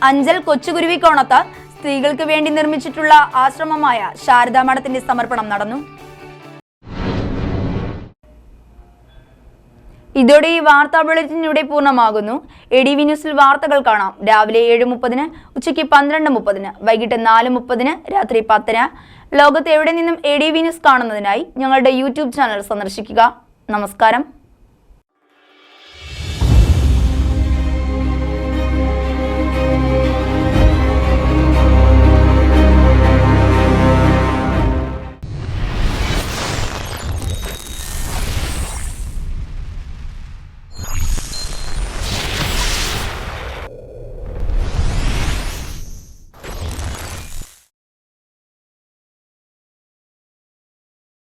അഞ്ചൽ കൊച്ചുകുരുവിക്കോണത്ത് സ്ത്രീകൾക്ക് വേണ്ടി നിർമ്മിച്ചിട്ടുള്ള ആശ്രമമായ ശാരദാ മഠത്തിന്റെ സമർപ്പണം നടന്നു. ഇതോടെ ഈ വാർത്താ ബുള്ളറ്റിൻ ഇവിടെ പൂർണ്ണമാകുന്നു. ADV ന്യൂസിൽ വാർത്തകൾ കാണാം രാവിലെ 7:30, ഉച്ചയ്ക്ക് 12:30, വൈകിട്ട് 4:30, രാത്രി 10. ലോകത്ത് എവിടെ നിന്നും ADV ന്യൂസ് കാണുന്നതിനായി ഞങ്ങളുടെ YouTube ചാനൽ സന്ദർശിക്കുക. നമസ്കാരം.